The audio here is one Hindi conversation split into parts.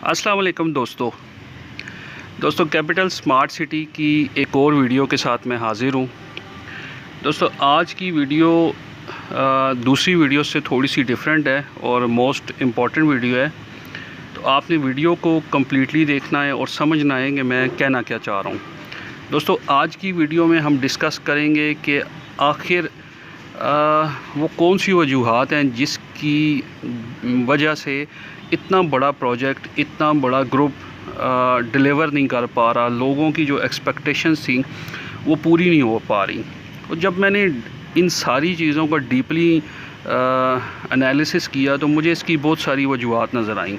अस्सलाम वालेकुम दोस्तों कैपिटल स्मार्ट सिटी की एक और वीडियो के साथ मैं हाज़िर हूँ। दोस्तों आज की वीडियो दूसरी वीडियो से थोड़ी सी डिफरेंट है और मोस्ट इम्पॉर्टेंट वीडियो है, तो आपने वीडियो को कम्प्लीटली देखना है और समझना है कि मैं कहना क्या चाह रहा हूँ। दोस्तों आज की वीडियो में हम डिस्कस करेंगे कि आखिर वो कौन सी वजूहात हैं जिसकी वजह से इतना बड़ा प्रोजेक्ट, इतना बड़ा ग्रुप डिलीवर नहीं कर पा रहा, लोगों की जो एक्सपेक्टेशंस थी वो पूरी नहीं हो पा रही। और जब मैंने इन सारी चीज़ों का डीपली एनालिसिस किया तो मुझे इसकी बहुत सारी वजूहात नज़र आईं।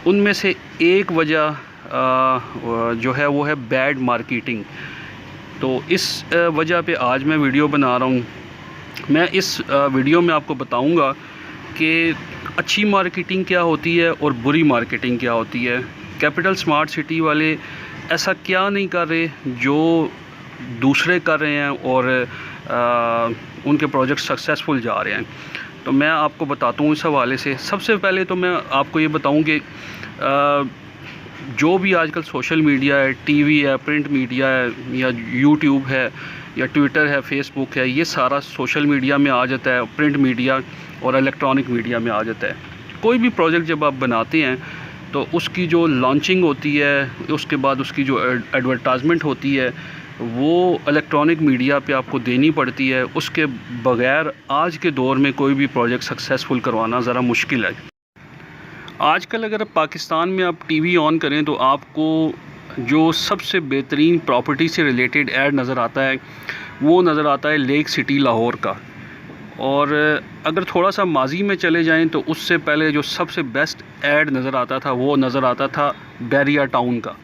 उनमें से एक वजह जो है वो है बैड मार्केटिंग। तो इस वजह पे आज मैं वीडियो बना रहा हूँ। मैं इस वीडियो में आपको बताऊँगा कि अच्छी मार्केटिंग क्या होती है और बुरी मार्केटिंग क्या होती है। कैपिटल स्मार्ट सिटी वाले ऐसा क्या नहीं कर रहे जो दूसरे कर रहे हैं और उनके प्रोजेक्ट सक्सेसफुल जा रहे हैं। तो मैं आपको बताता हूँ इस हवाले से। सबसे पहले तो मैं आपको ये बताऊँ कि जो भी आजकल सोशल मीडिया है, टीवी है, प्रिंट मीडिया है, या यूट्यूब है, या ट्विटर है, फेसबुक है, ये सारा सोशल मीडिया में आ जाता है, प्रिंट मीडिया और इलेक्ट्रॉनिक मीडिया में आ जाता है। कोई भी प्रोजेक्ट जब आप बनाते हैं तो उसकी जो लॉन्चिंग होती है, उसके बाद उसकी जो एडवर्टाइजमेंट होती है वो इलेक्ट्रॉनिक मीडिया पे आपको देनी पड़ती है। उसके बग़ैर आज के दौर में कोई भी प्रोजेक्ट सक्सेसफुल करवाना ज़रा मुश्किल है। आजकल अगर पाकिस्तान में आप टीवी ऑन करें तो आपको जो सबसे बेहतरीन प्रॉपर्टी से रिलेटेड ऐड नज़र आता है वो नज़र आता है लेक सिटी लाहौर का। और अगर थोड़ा सा माजी में चले जाएं तो उससे पहले जो सबसे बेस्ट ऐड नज़र आता था वो नज़र आता था बैरिया टाउन का।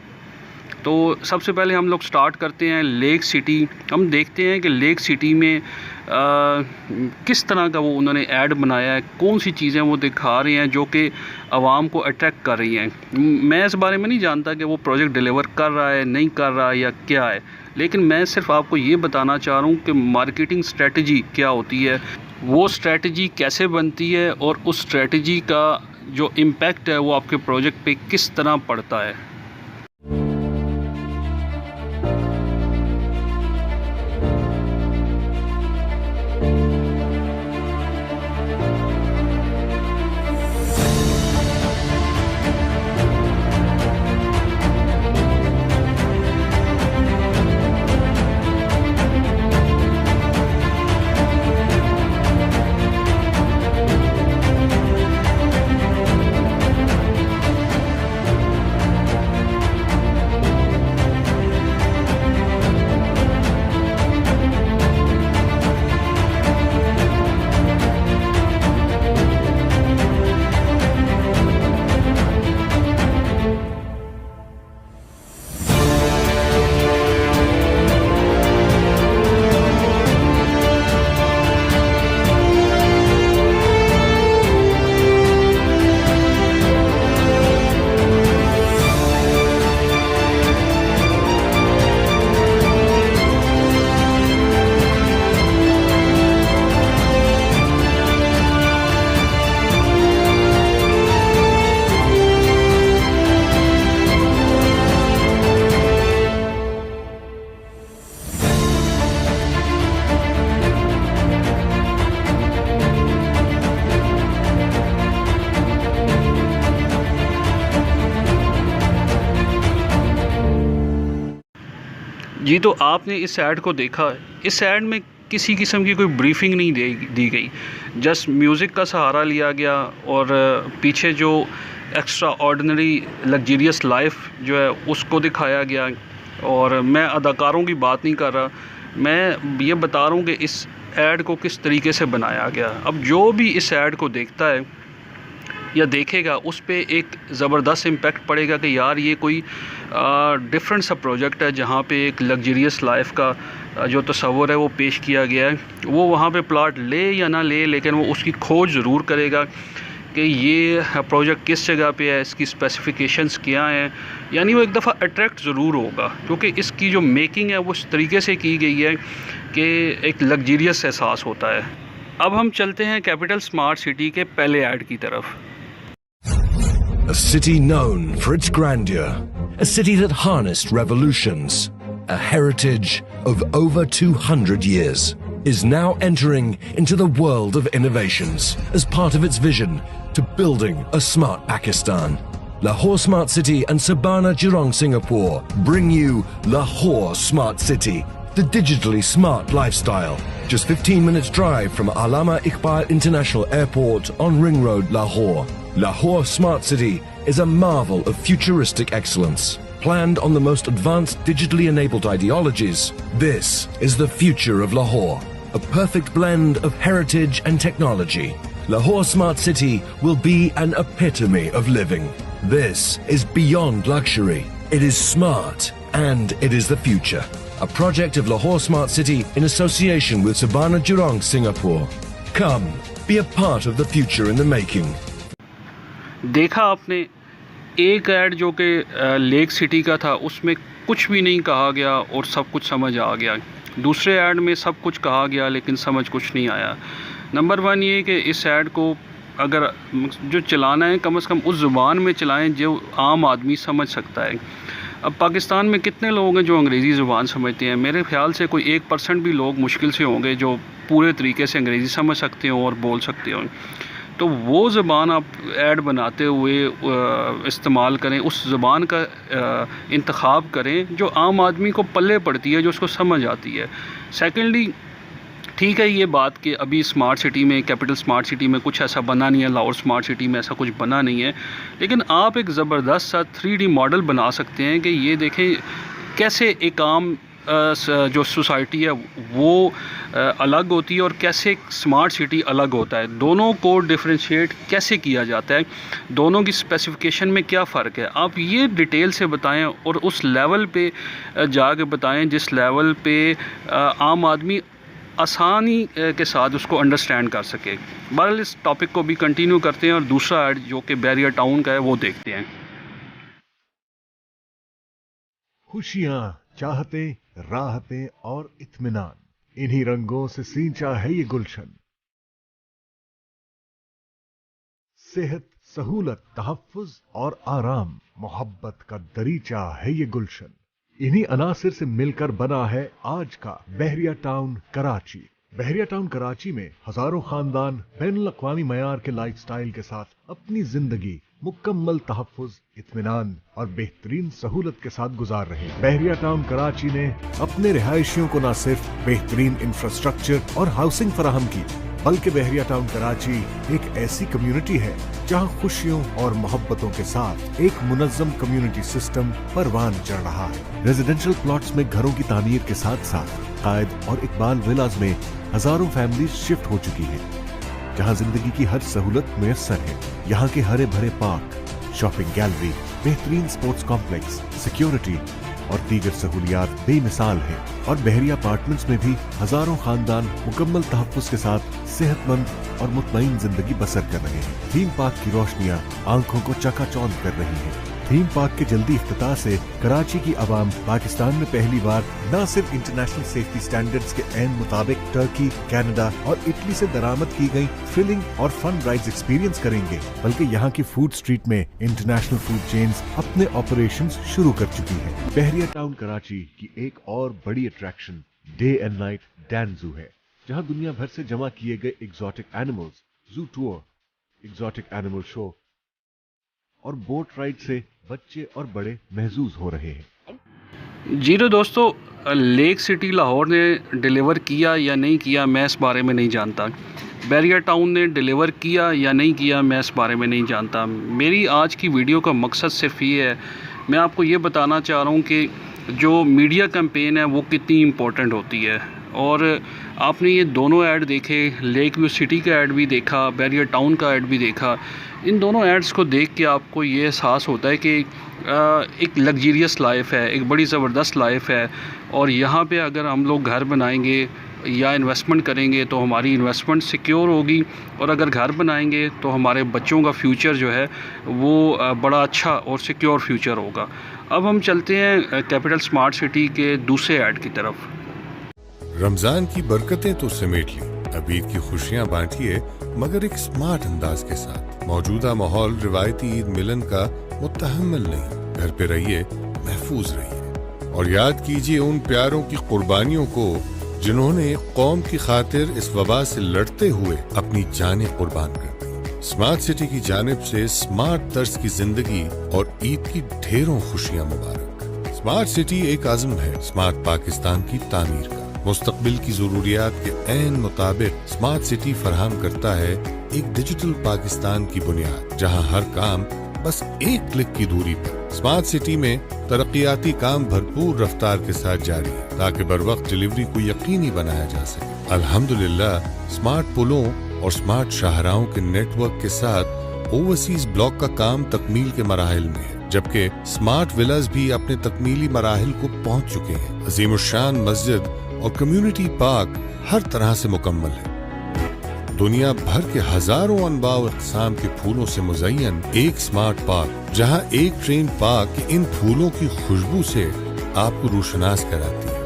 तो सबसे पहले हम लोग स्टार्ट करते हैं लेक सिटी। हम देखते हैं कि लेक सिटी में किस तरह का वो उन्होंने ऐड बनाया है, कौन सी चीज़ें वो दिखा रहे हैं जो कि आवाम को अट्रैक्ट कर रही हैं। मैं इस बारे में नहीं जानता कि वो प्रोजेक्ट डिलीवर कर रहा है, नहीं कर रहा है या क्या है, लेकिन मैं सिर्फ आपको ये बताना चाह रहा हूँ कि मार्केटिंग स्ट्रेटजी क्या होती है, वो स्ट्रेटजी कैसे बनती है और उस स्ट्रेटजी का जो इम्पेक्ट है वो आपके प्रोजेक्ट पे किस तरह पड़ता है। जी, तो आपने इस ऐड को देखा। इस ऐड में किसी किस्म की कोई ब्रीफिंग नहीं दी गई, जस्ट म्यूज़िक का सहारा लिया गया और पीछे जो एक्स्ट्रा ऑर्डिनरी लग्जरियस लाइफ जो है उसको दिखाया गया। और मैं अदाकारों की बात नहीं कर रहा, मैं ये बता रहा हूँ कि इस ऐड को किस तरीके से बनाया गया। अब जो भी इस ऐड को देखता है या देखेगा उस पे एक ज़बरदस्त इम्पैक्ट पड़ेगा कि यार ये कोई डिफरेंट सा प्रोजेक्ट है जहाँ पे एक लग्जरियस लाइफ का जो तस्वर है वो पेश किया गया है। वो वहाँ पे प्लाट ले या ना ले, लेकिन वो उसकी खोज ज़रूर करेगा कि ये प्रोजेक्ट किस जगह पे है, इसकी स्पेसिफिकेशंस क्या हैं। यानी वो एक दफ़ा अट्रैक्ट ज़रूर होगा, क्योंकि इसकी जो मेकिंग है वो इस तरीके से की गई है कि एक लग्जरियस एहसास होता है। अब हम चलते हैं कैपिटल स्मार्ट सिटी के पहले ऐड की तरफ। A city known for its grandeur. A city that harnessed revolutions. A heritage of over 200 years. Is now entering into the world of innovations as part of its vision to building a smart Pakistan. Lahore Smart City and Sabana Jurong Singapore bring you Lahore Smart City, the digitally smart lifestyle. Just 15 minutes drive from Allama Iqbal International Airport on Ring Road, Lahore. Lahore Smart City is a marvel of futuristic excellence. Planned on the most advanced digitally enabled ideologies, this is the future of Lahore. A perfect blend of heritage and technology. Lahore Smart City will be an epitome of living. This is beyond luxury. It is smart and it is the future. A project of Lahore Smart City in association with Sabana Jurong Singapore. Come, be a part of the future in the making. देखा आपने एक ऐड जो कि लेक सिटी का था, उसमें कुछ भी नहीं कहा गया और सब कुछ समझ आ गया। दूसरे ऐड में सब कुछ कहा गया लेकिन समझ कुछ नहीं आया। नंबर वन ये कि इस ऐड को अगर जो चलाना है कम से कम उस ज़ुबान में चलाएं जो आम आदमी समझ सकता है। अब पाकिस्तान में कितने लोग हैं जो अंग्रेज़ी ज़ुबान समझते हैं? मेरे ख़्याल से कोई 1% भी लोग मुश्किल से होंगे जो पूरे तरीके से अंग्रेज़ी समझ सकते हो और बोल सकते हो। तो वो ज़बान आप ऐड बनाते हुए इस्तेमाल करें, उस ज़बान का इंतखाब करें जो आम आदमी को पल्ले पड़ती है, जो उसको समझ आती है। सेकेंडली, ठीक है ये बात कि अभी स्मार्ट सिटी में, कैपिटल स्मार्ट सिटी में कुछ ऐसा बना नहीं है, लाहौर स्मार्ट सिटी में ऐसा कुछ बना नहीं है, लेकिन आप एक ज़बरदस्त सा 3D मॉडल बना सकते हैं कि ये देखें कैसे एक आम जो सोसाइटी है वो अलग होती है और कैसे स्मार्ट सिटी अलग होता है। दोनों को डिफरेंशिएट कैसे किया जाता है, दोनों की स्पेसिफिकेशन में क्या फ़र्क है, आप ये डिटेल से बताएं और उस लेवल पे जाके बताएं जिस लेवल पे आम आदमी आसानी के साथ उसको अंडरस्टैंड कर सके। बहरहाल इस टॉपिक को भी कंटिन्यू करते हैं और दूसरा ऐड जो कि बैरियर टाउन का है वो देखते हैं। खुशियां, चाहतें, राहतें और इत्मीनान, इन्हीं रंगों से सींचा है ये गुलशन। सेहत, सहूलत, तहफ्फुज़ और आराम, मोहब्बत का दरीचा है ये गुलशन। इन्हीं अनासिर से मिलकर बना है आज का बहरिया टाउन कराची। बहरिया टाउन कराची में हजारों खानदान बैनुल-अक़वामी मयार के लाइफस्टाइल के साथ अपनी जिंदगी मुकम्मल तहफ्फुज़, इत्मीनान और बेहतरीन सहूलत के साथ गुजार रहे हैं। बहरिया टाउन कराची ने अपने रिहायशियों को न सिर्फ बेहतरीन इंफ्रास्ट्रक्चर और हाउसिंग फराहम की, बल्कि बहरिया टाउन कराची एक ऐसी कम्युनिटी है जहां खुशियों और मोहब्बतों के साथ एक मुनज़्ज़म कम्युनिटी सिस्टम परवान चढ़ रहा है। रेजिडेंशियल प्लॉट्स में घरों की तामीर के साथ साथ कायद और इकबाल विलाज में हजारों फैमिलीज शिफ्ट हो चुकी हैं, जहां जिंदगी की हर सहूलत मुयस्सर है। यहाँ के हरे भरे पार्क, शॉपिंग गैलरी, बेहतरीन स्पोर्ट्स कॉम्प्लेक्स, सिक्योरिटी और दीगर सहूलियात बेमिसाल हैं। और बहरिया अपार्टमेंट्स में भी हजारों खानदान मुकम्मल तहफ्फुज़ के साथ सेहतमंद और मुतमईन जिंदगी बसर कर रहे हैं। थीम पार्क की रोशनियां आंखों को चकाचौंध कर रही हैं। थीम पार्क के जल्दी इफ्तिताह से कराची की आवाम पाकिस्तान में पहली बार न सिर्फ इंटरनेशनल सेफ्टी स्टैंडर्ड्स के ऐन मुताबिक टर्की, कनाडा और इटली से दरामद की गई थ्रिलिंग और फन राइड्स एक्सपीरियंस करेंगे, बल्कि यहाँ की फूड स्ट्रीट में इंटरनेशनल फूड चेन्स अपने ऑपरेशंस शुरू कर चुकी हैं। बहरिया टाउन कराची की एक और बड़ी attraction day and night Dan zoo है, जहाँ दुनिया भर से जमा किए गए एग्जॉटिक एनिमल्स, जू टूर, एग्जॉटिक एनिमल शो और बोट राइड से बच्चे और बड़े महजूज हो रहे हैं। जी तो दोस्तों, लेक सिटी लाहौर ने डिलीवर किया या नहीं किया मैं इस बारे में नहीं जानता। बैरिया टाउन ने डिलीवर किया या नहीं किया मैं इस बारे में नहीं जानता। मेरी आज की वीडियो का मकसद सिर्फ ये है, मैं आपको ये बताना चाह रहा हूँ कि जो मीडिया कैंपेन है वो कितनी इम्पोर्टेंट होती है। और आपने ये दोनों ऐड देखे, लेक व्यू सिटी का ऐड भी देखा, बैरिया टाउन का ऐड भी देखा। इन दोनों एड्स को देख के आपको ये एहसास होता है कि एक लग्जरियस लाइफ है, एक बड़ी ज़बरदस्त लाइफ है। और यहाँ पे अगर हम लोग घर बनाएंगे या इन्वेस्टमेंट करेंगे तो हमारी इन्वेस्टमेंट सिक्योर होगी, और अगर घर बनाएंगे तो हमारे बच्चों का फ्यूचर जो है वो बड़ा अच्छा और सिक्योर फ्यूचर होगा। अब हम चलते हैं कैपिटल स्मार्ट सिटी के दूसरे ऐड की तरफ। रमज़ान की बरकतें तो समेट ली, अब ईद की खुशियाँ बांटिए मगर एक स्मार्ट अंदाज के साथ। मौजूदा माहौल रिवायती ईद मिलन का मुतहम्मिल नहीं। घर पे रहिए, महफूज रहिए और याद कीजिए उन प्यारों की कुर्बानियों को जिन्होंने कौम की खातिर इस वबा से लड़ते हुए अपनी जानें कुर्बान कर दी। स्मार्ट सिटी की जानिब से स्मार्ट तर्ज की जिंदगी और ईद की ढेरों खुशियाँ मुबारक। स्मार्ट सिटी एक आज़म है स्मार्ट पाकिस्तान की तामीर का। मुस्तकबिल की जरूरियात के ऐन मुताबिक स्मार्ट सिटी फराहम करता है एक डिजिटल पाकिस्तान की बुनियाद, जहां हर काम बस एक क्लिक की दूरी पर। स्मार्ट सिटी में तरक्याती काम भरपूर रफ्तार के साथ जारी है ताकि बर वक्त डिलीवरी को यकीनी बनाया जा सके। अल्हम्दुलिल्लाह स्मार्ट पुलों और स्मार्ट शाहराहों के नेटवर्क के साथ ओवरसीज ब्लॉक का काम तकमील के मराहिल में है, जबकि स्मार्ट विलास भी अपने तकमीली मराहिल को पहुंच चुके हैं। अजीमुशान मस्जिद और कम्युनिटी पार्क हर तरह से मुकम्मल है। दुनिया भर के हजारों अनवा और अक़साम के फूलों से मुज़य्यन एक स्मार्ट पार्क, जहां एक ट्रेन पार्क इन फूलों की खुशबू से आपको रूशनास कराती है।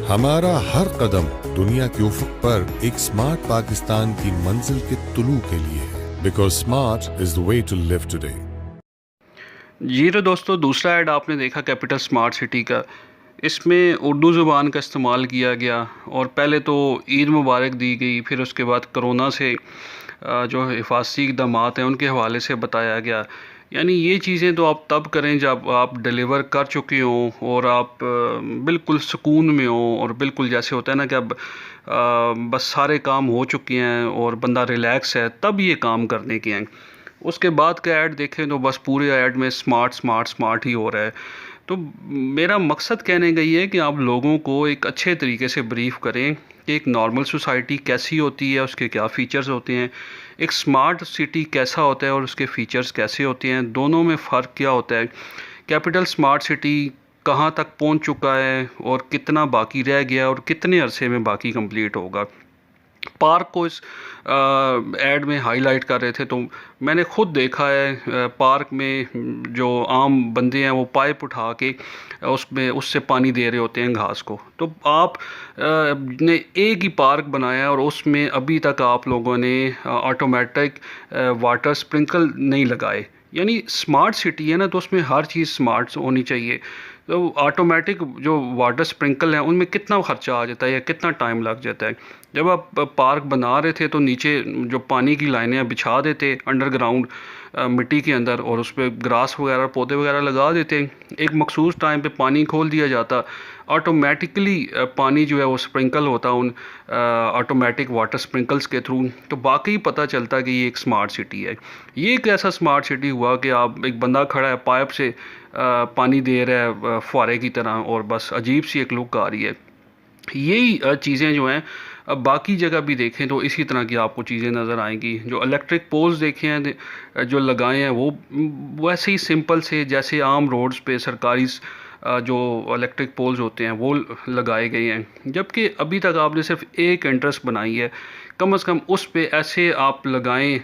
हमारा हर कदम दुनिया के उफ़क़ पर एक स्मार्ट पाकिस्तान की मंजिल के तुलू के लिए है, because smart is the way to live today. जी तो दोस्तों, दूसरा ऐड आपने देखा कैपिटल स्मार्ट सिटी का। इसमें उर्दू ज़ुबान का इस्तेमाल किया गया और पहले तो ईद मुबारक दी गई, फिर उसके बाद कोरोना से जो हिफाजती इक़दामात हैं उनके हवाले से बताया गया। यानी ये चीज़ें तो आप तब करें जब आप डिलीवर कर चुके हों और आप बिल्कुल सुकून में हों और बिल्कुल जैसे होता है ना कि अब बस सारे काम हो चुके हैं और बंदा रिलैक्स है, तब ये काम करने के हैं। उसके बाद का ऐड देखें तो बस पूरे ऐड में स्मार्ट स्मार्ट स्मार्ट ही हो रहा है। तो मेरा मकसद कहने का ये है कि आप लोगों को एक अच्छे तरीके से ब्रीफ़ करें कि एक नॉर्मल सोसाइटी कैसी होती है, उसके क्या फ़ीचर्स होते हैं, एक स्मार्ट सिटी कैसा होता है और उसके फ़ीचर्स कैसे होते हैं, दोनों में फ़र्क क्या होता है, कैपिटल स्मार्ट सिटी कहाँ तक पहुंच चुका है और कितना बाकी रह गया और कितने अरसे में बाकी कंप्लीट होगा। पार्क को इस ऐड में हाईलाइट कर रहे थे तो मैंने खुद देखा है पार्क में जो आम बंदे हैं वो पाइप उठा के उसमें उससे पानी दे रहे होते हैं घास को। तो आप ने एक ही पार्क बनाया और उसमें अभी तक आप लोगों ने ऑटोमेटिक वाटर स्प्रिंकल नहीं लगाए। यानी स्मार्ट सिटी है ना, तो उसमें हर चीज़ स्मार्ट होनी चाहिए। तो ऑटोमेटिक जो वाटर स्प्रिंकल हैं उनमें कितना ख़र्चा आ जाता है या कितना टाइम लग जाता है। जब आप पार्क बना रहे थे तो नीचे जो पानी की लाइनें बिछा देते अंडरग्राउंड मिट्टी के अंदर और उस पर ग्रास वगैरह पौधे वगैरह लगा देते, एक मखसूस टाइम पे पानी खोल दिया जाता, ऑटोमेटिकली पानी जो है वो स्प्रिंकल होता उन ऑटोमेटिक वाटर स्प्रिंकल्स के थ्रू। तो बाकी पता चलता कि ये एक स्मार्ट सिटी है। ये एक ऐसा स्मार्ट सिटी हुआ कि आप एक बंदा खड़ा है पाइप से पानी दे रहा है फुहारे की तरह और बस अजीब सी एक लुक आ रही है। यही चीज़ें जो हैं अब बाकी जगह भी देखें तो इसी तरह की आपको चीज़ें नज़र आएंगी। जो इलेक्ट्रिक पोल्स देखे हैं जो लगाए हैं वो वैसे ही सिंपल से जैसे आम रोड्स पे सरकारी जो इलेक्ट्रिक पोल्स होते हैं वो लगाए गए हैं, जबकि अभी तक आपने सिर्फ एक एंट्रेंस बनाई है। कम से कम उस पे ऐसे आप लगाएं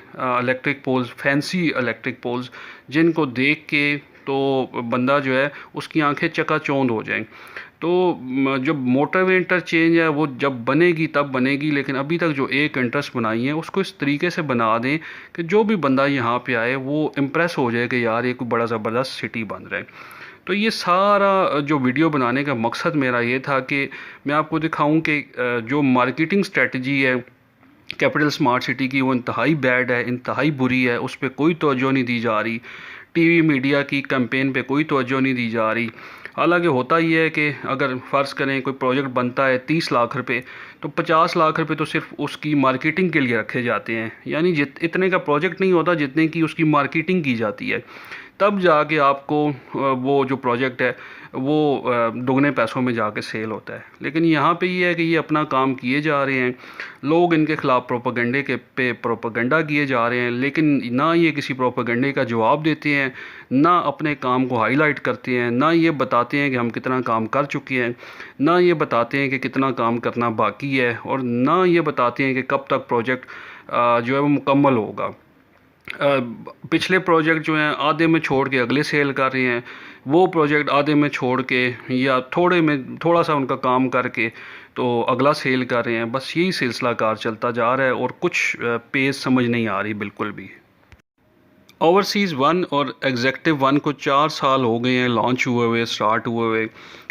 electric poles, fancy electric poles, जिनको देख के तो बंदा जो है उसकी आंखें चकाचौंध हो जाएं। तो जो मोटरवे इंटरचेंज है वो जब बनेगी तब बनेगी, लेकिन अभी तक जो एक इंटरेस्ट बनाई है उसको इस तरीके से बना दें कि जो भी बंदा यहाँ पे आए वो इम्प्रेस हो जाए कि यार ये कोई बड़ा ज़बरदस्त सिटी बन रहा है। तो ये सारा जो वीडियो बनाने का मकसद मेरा ये था कि मैं आपको दिखाऊं कि जो मार्केटिंग स्ट्रेटजी है कैपिटल स्मार्ट सिटी की वो इंतहाई बैड है, इंतहाई बुरी है, उस पर कोई तवज्जो नहीं दी जा रही। टीवी मीडिया की कैंपेन पे कोई तवज्जो नहीं दी जा रही। हालांकि होता ही है कि अगर फ़र्ज़ करें कोई प्रोजेक्ट बनता है 30 लाख रुपए, तो 50 लाख रुपए तो सिर्फ उसकी मार्केटिंग के लिए रखे जाते हैं। यानी इतने का प्रोजेक्ट नहीं होता जितने की उसकी मार्केटिंग की जाती है, तब जाके आपको वो जो प्रोजेक्ट है वो दुगने पैसों में जाके सेल होता है। लेकिन यहाँ पे ये है कि ये अपना काम किए जा रहे हैं, लोग इनके ख़िलाफ़ प्रोपेगेंडे के पे प्रोपेगेंडा किए जा रहे हैं, लेकिन ना ये किसी प्रोपेगेंडे का जवाब देते हैं, ना अपने काम को हाईलाइट करते हैं, ना ये बताते हैं कि हम कितना काम कर चुके हैं, ना ये बताते हैं कि कितना काम करना बाकी है, और ना ये बताते हैं कि कब तक प्रोजेक्ट जो है वो मुकम्मल होगा। पिछले प्रोजेक्ट जो हैं आधे में छोड़ के अगले सेल कर रहे हैं, वो प्रोजेक्ट आधे में छोड़ के या थोड़ा सा उनका काम करके तो अगला सेल कर रहे हैं। बस यही सिलसिला कार चलता जा रहा है और कुछ पेस समझ नहीं आ रही बिल्कुल भी। ओवरसीज़ 1 और एग्जेक्टिव 1 को 4 साल हो गए हैं लॉन्च हुए हुए, स्टार्ट हुए हुए।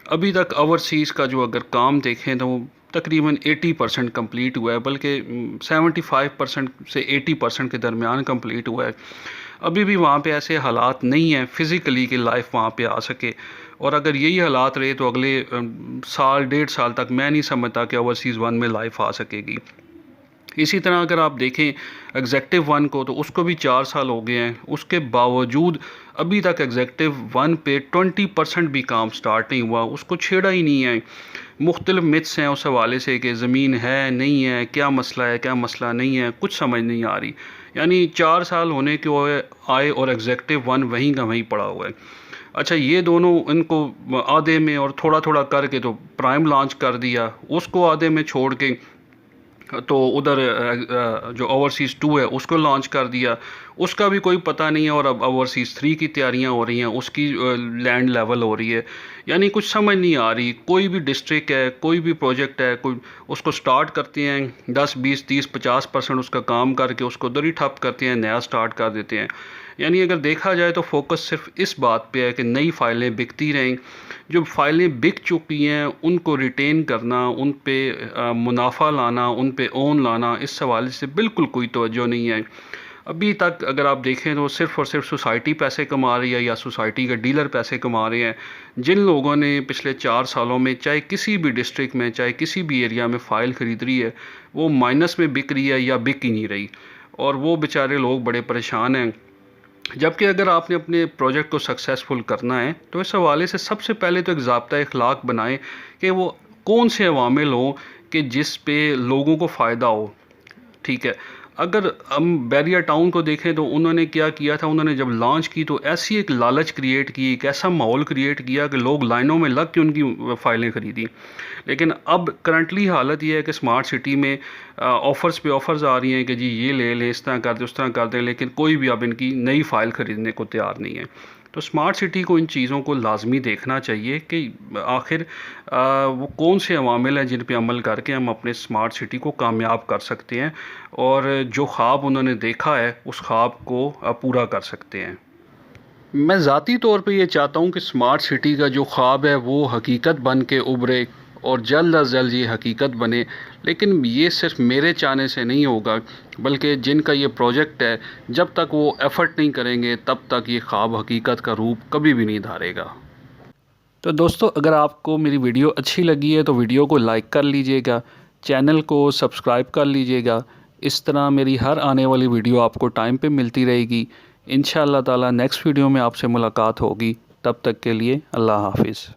अभी तक ओवरसीज़ का जो अगर काम देखें तो वो तकरीबन 80% कंप्लीट हुआ है, बल्कि 75% से 80% के दरमियान कंप्लीट हुआ है। अभी भी वहाँ पे ऐसे हालात नहीं हैं फ़िज़िकली कि लाइफ वहाँ पे आ सके, और अगर यही हालात रहे तो अगले साल 1.5 साल तक मैं नहीं समझता कि ओवरसीज़ 1 में लाइफ आ सकेगी। इसी तरह अगर आप देखें एग्जेक्टिव 1 को तो उसको भी 4 साल हो गए हैं, उसके बावजूद अभी तक एग्जेक्टिव 1 पे 20% भी काम स्टार्ट नहीं हुआ, उसको छेड़ा ही नहीं है। मुख्तलिफ मिथ्स हैं उस हवाले से कि ज़मीन है नहीं है, क्या मसला है क्या मसला नहीं है, कुछ समझ नहीं आ रही। यानी 4 साल होने के आए और एग्जेक्टिव 1 वहीं का वहीं पड़ा हुआ है। अच्छा, ये दोनों इनको आधे में और थोड़ा थोड़ा करके तो प्राइम लॉन्च कर दिया, उसको आधे में छोड़ के तो उधर जो ओवरसीज़ 2 है उसको लॉन्च कर दिया, उसका भी कोई पता नहीं है। और अब ओवरसीज़ 3 की तैयारियां हो रही हैं, उसकी लैंड लेवल हो रही है। यानी कुछ समझ नहीं आ रही। कोई भी डिस्ट्रिक्ट है, कोई भी प्रोजेक्ट है, कोई उसको स्टार्ट करते हैं 10, 20, 30, 50% उसका काम करके उसको दरी ठप करते हैं, नया स्टार्ट कर देते हैं। यानी अगर देखा जाए तो फोकस सिर्फ इस बात पे है कि नई फ़ाइलें बिकती रहें, जो फ़ाइलें बिक चुकी हैं उनको रिटेन करना, उन पे मुनाफा लाना, उन पे ओन लाना, इस हवाले से बिल्कुल कोई तवज्जो नहीं है। अभी तक अगर आप देखें तो सिर्फ़ और सिर्फ सोसाइटी पैसे कमा रही है या सोसाइटी के डीलर पैसे कमा रहे हैं। जिन लोगों ने पिछले 4 सालों में चाहे किसी भी डिस्ट्रिक्ट में, चाहे किसी भी एरिया में फ़ाइल ख़रीद रही है, वो माइनस में बिक रही है या बिक ही नहीं रही, और वो बेचारे लोग बड़े परेशान हैं। जबकि अगर आपने अपने प्रोजेक्ट को सक्सेसफुल करना है तो इस हवाले से सबसे पहले तो एक ज़ाब्ता इखलाक बनाएं कि वो कौन से अवामिल हों कि जिस पे लोगों को फ़ायदा हो। ठीक है, अगर हम बैरिया टाउन को देखें तो उन्होंने क्या किया था, उन्होंने जब लॉन्च की तो ऐसी एक लालच क्रिएट की, एक ऐसा माहौल क्रिएट किया कि लोग लाइनों में लग के उनकी फ़ाइलें ख़रीदी। लेकिन अब करंटली हालत ये है कि स्मार्ट सिटी में ऑफ़र्स पे ऑफ़र्स आ रही हैं कि जी ये ले लें, इस तरह कर दें, उस तरह कर दें, लेकिन कोई भी अब इनकी नई फ़ाइल ख़रीदने को तैयार नहीं है। तो स्मार्ट सिटी को इन चीज़ों को लाजमी देखना चाहिए कि आखिर वो कौन से अवामिल हैं जिन पे अमल करके हम अपने स्मार्ट सिटी को कामयाब कर सकते हैं और जो ख्वाब उन्होंने देखा है उस ख्वाब को पूरा कर सकते हैं। मैं ज़ाती तौर पे ये चाहता हूँ कि स्मार्ट सिटी का जो ख्वाब है वो हकीकत बन के उभरे और जल्द अज जल्द ये हकीकत बने। लेकिन ये सिर्फ मेरे चाहने से नहीं होगा, बल्कि जिनका ये प्रोजेक्ट है जब तक वो एफ़र्ट नहीं करेंगे तब तक ये ख्वाब हकीकत का रूप कभी भी नहीं धारेगा। तो दोस्तों, अगर आपको मेरी वीडियो अच्छी लगी है तो वीडियो को लाइक कर लीजिएगा, चैनल को सब्सक्राइब कर लीजिएगा। इस तरह मेरी हर आने वाली वीडियो आपको टाइम पे मिलती रहेगी। इंशाअल्लाह ताला नेक्स्ट वीडियो में आपसे मुलाकात होगी। तब तक के लिए अल्लाह हाफिज़।